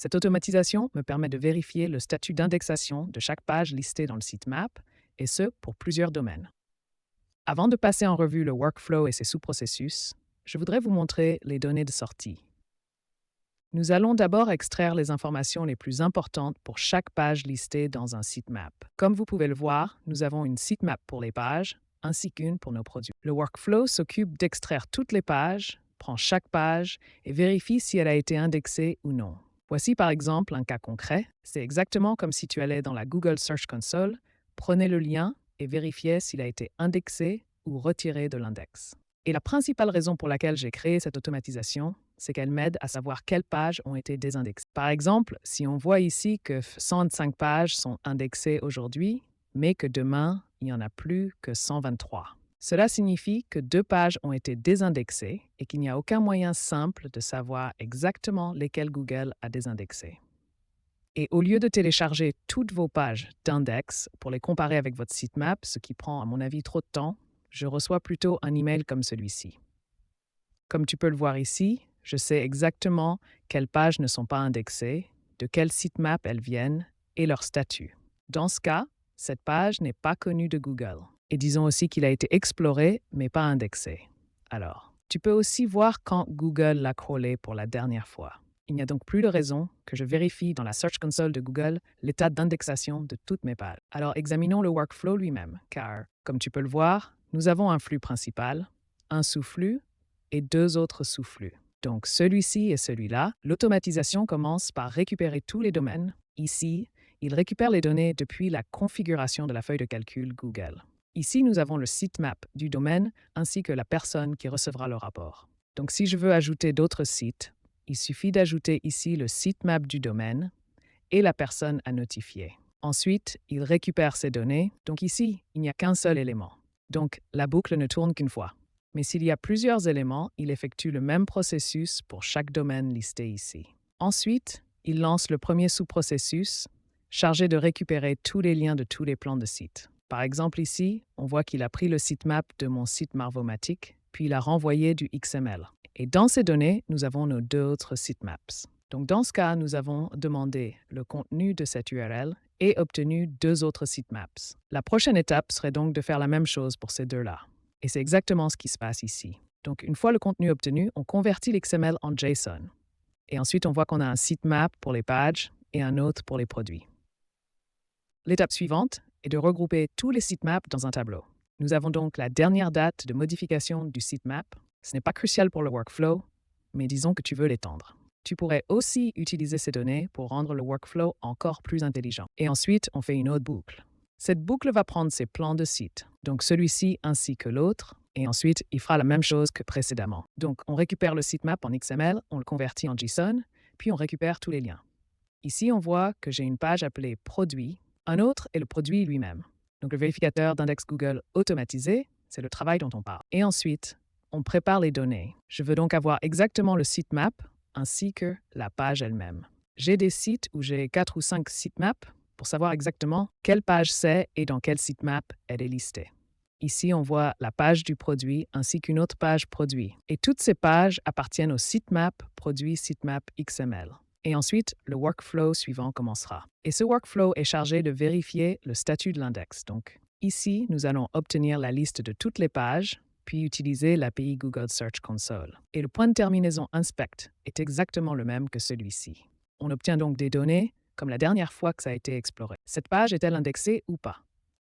Cette automatisation me permet de vérifier le statut d'indexation de chaque page listée dans le sitemap, et ce, pour plusieurs domaines. Avant de passer en revue le workflow et ses sous-processus, je voudrais vous montrer les données de sortie. Nous allons d'abord extraire les informations les plus importantes pour chaque page listée dans un sitemap. Comme vous pouvez le voir, nous avons une sitemap pour les pages, ainsi qu'une pour nos produits. Le workflow s'occupe d'extraire toutes les pages, prend chaque page et vérifie si elle a été indexée ou non. Voici par exemple un cas concret. C'est exactement comme si tu allais dans la Google Search Console, prenais le lien et vérifiais s'il a été indexé ou retiré de l'index. Et la principale raison pour laquelle j'ai créé cette automatisation, c'est qu'elle m'aide à savoir quelles pages ont été désindexées. Par exemple, si on voit ici que 125 pages sont indexées aujourd'hui, mais que demain, il n'y en a plus que 123. Cela signifie que 2 pages ont été désindexées et qu'il n'y a aucun moyen simple de savoir exactement lesquelles Google a désindexées. Et au lieu de télécharger toutes vos pages d'index pour les comparer avec votre sitemap, ce qui prend à mon avis trop de temps, je reçois plutôt un email comme celui-ci. Comme tu peux le voir ici, je sais exactement quelles pages ne sont pas indexées, de quel sitemap elles viennent et leur statut. Dans ce cas, cette page n'est pas connue de Google. Et disons aussi qu'il a été exploré, mais pas indexé. Alors, tu peux aussi voir quand Google l'a crawlé pour la dernière fois. Il n'y a donc plus de raison que je vérifie dans la Search Console de Google l'état d'indexation de toutes mes pages. Alors, examinons le workflow lui-même, car, comme tu peux le voir, nous avons un flux principal, un sous-flux et 2 autres sous-flux. Donc, celui-ci et celui-là, l'automatisation commence par récupérer tous les domaines. Ici, il récupère les données depuis la configuration de la feuille de calcul Google. Ici, nous avons le sitemap du domaine ainsi que la personne qui recevra le rapport. Donc, si je veux ajouter d'autres sites, il suffit d'ajouter ici le sitemap du domaine et la personne à notifier. Ensuite, il récupère ces données. Donc ici, il n'y a qu'un seul élément. Donc, la boucle ne tourne qu'une fois. Mais s'il y a plusieurs éléments, il effectue le même processus pour chaque domaine listé ici. Ensuite, il lance le premier sous-processus chargé de récupérer tous les liens de tous les plans de site. Par exemple ici, on voit qu'il a pris le sitemap de mon site Marvomatic, puis il a renvoyé du XML. Et dans ces données, nous avons nos 2 autres sitemaps. Donc dans ce cas, nous avons demandé le contenu de cette URL et obtenu 2 autres sitemaps. La prochaine étape serait donc de faire la même chose pour ces 2-là. Et c'est exactement ce qui se passe ici. Donc une fois le contenu obtenu, on convertit l'XML en JSON. Et ensuite, on voit qu'on a un sitemap pour les pages et un autre pour les produits. L'étape suivante est de regrouper tous les sitemaps dans un tableau. Nous avons donc la dernière date de modification du sitemap. Ce n'est pas crucial pour le workflow, mais disons que tu veux l'étendre. Tu pourrais aussi utiliser ces données pour rendre le workflow encore plus intelligent. Et ensuite, on fait une autre boucle. Cette boucle va prendre ses plans de site, donc celui-ci ainsi que l'autre, et ensuite, il fera la même chose que précédemment. Donc, on récupère le sitemap en XML, on le convertit en JSON, puis on récupère tous les liens. Ici, on voit que j'ai une page appelée « Produit ». Un autre est le produit lui-même. Donc, le vérificateur d'index Google automatisé, c'est le travail dont on parle. Et ensuite, on prépare les données. Je veux donc avoir exactement le sitemap ainsi que la page elle-même. J'ai des sites où j'ai 4 ou 5 sitemaps pour savoir exactement quelle page c'est et dans quel sitemap elle est listée. Ici, on voit la page du produit ainsi qu'une autre page produit. Et toutes ces pages appartiennent au sitemap produit sitemap XML. Et ensuite, le workflow suivant commencera. Et ce workflow est chargé de vérifier le statut de l'index. Donc, ici, nous allons obtenir la liste de toutes les pages, puis utiliser l'API Google Search Console. Et le point de terminaison inspect est exactement le même que celui-ci. On obtient donc des données comme la dernière fois que ça a été exploré. Cette page est-elle indexée ou pas?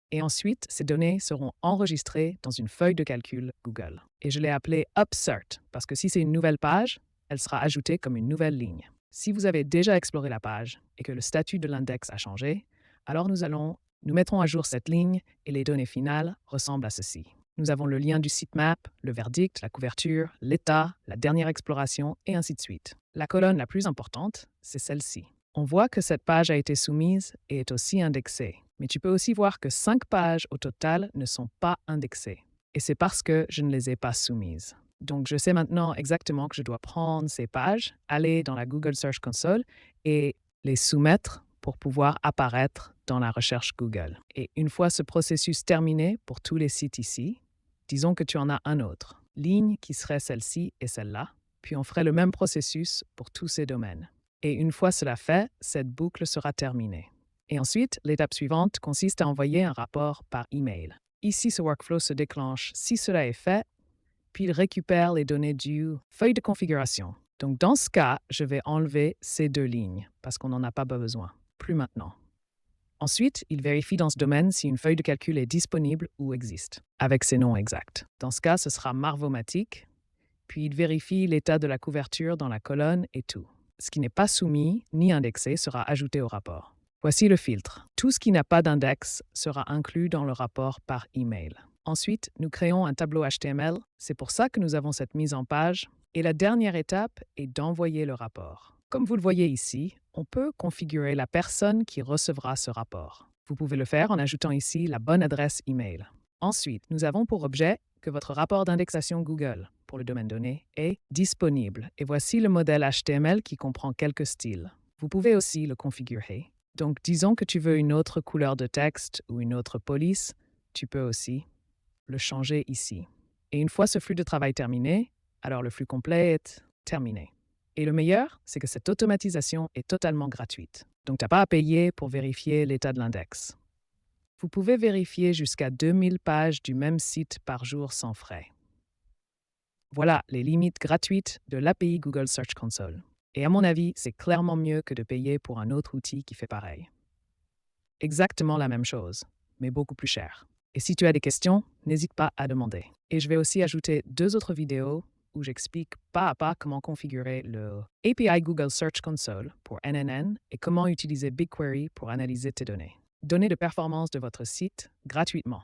Et ensuite, ces données seront enregistrées dans une feuille de calcul Google. Et je l'ai appelée Upsert, parce que si c'est une nouvelle page, elle sera ajoutée comme une nouvelle ligne. Si vous avez déjà exploré la page et que le statut de l'index a changé, alors nous mettrons à jour cette ligne et les données finales ressemblent à ceci. Nous avons le lien du sitemap, le verdict, la couverture, l'état, la dernière exploration et ainsi de suite. La colonne la plus importante, c'est celle-ci. On voit que cette page a été soumise et est aussi indexée. Mais tu peux aussi voir que 5 pages au total ne sont pas indexées. Et c'est parce que je ne les ai pas soumises. Donc, je sais maintenant exactement que je dois prendre ces pages, aller dans la Google Search Console et les soumettre pour pouvoir apparaître dans la recherche Google. Et une fois ce processus terminé pour tous les sites ici, disons que tu en as un autre, ligne qui serait celle-ci et celle-là, puis on ferait le même processus pour tous ces domaines. Et une fois cela fait, cette boucle sera terminée. Et ensuite, l'étape suivante consiste à envoyer un rapport par email. Ici, ce workflow se déclenche si cela est fait, puis il récupère les données du feuille de configuration. Donc dans ce cas, je vais enlever ces deux lignes parce qu'on n'en a pas besoin. Plus maintenant. Ensuite, il vérifie dans ce domaine si une feuille de calcul est disponible ou existe, avec ses noms exacts. Dans ce cas, ce sera Marvomatic, puis il vérifie l'état de la couverture dans la colonne et tout. Ce qui n'est pas soumis ni indexé sera ajouté au rapport. Voici le filtre. Tout ce qui n'a pas d'index sera inclus dans le rapport par email. Ensuite, nous créons un tableau HTML. C'est pour ça que nous avons cette mise en page. Et la dernière étape est d'envoyer le rapport. Comme vous le voyez ici, on peut configurer la personne qui recevra ce rapport. Vous pouvez le faire en ajoutant ici la bonne adresse email. Ensuite, nous avons pour objet que votre rapport d'indexation Google pour le domaine donné est disponible. Et voici le modèle HTML qui comprend quelques styles. Vous pouvez aussi le configurer. Donc, disons que tu veux une autre couleur de texte ou une autre police, tu peux aussi le changer ici. Et une fois ce flux de travail terminé, alors le flux complet est terminé. Et le meilleur, c'est que cette automatisation est totalement gratuite. Donc, tu n'as pas à payer pour vérifier l'état de l'index. Vous pouvez vérifier jusqu'à 2000 pages du même site par jour sans frais. Voilà les limites gratuites de l'API Google Search Console. Et à mon avis, c'est clairement mieux que de payer pour un autre outil qui fait pareil. Exactement la même chose, mais beaucoup plus cher. Et si tu as des questions, n'hésite pas à demander. Et je vais aussi ajouter 2 autres vidéos où j'explique pas à pas comment configurer le API Google Search Console pour NNN et comment utiliser BigQuery pour analyser tes données. Données de performance de votre site gratuitement.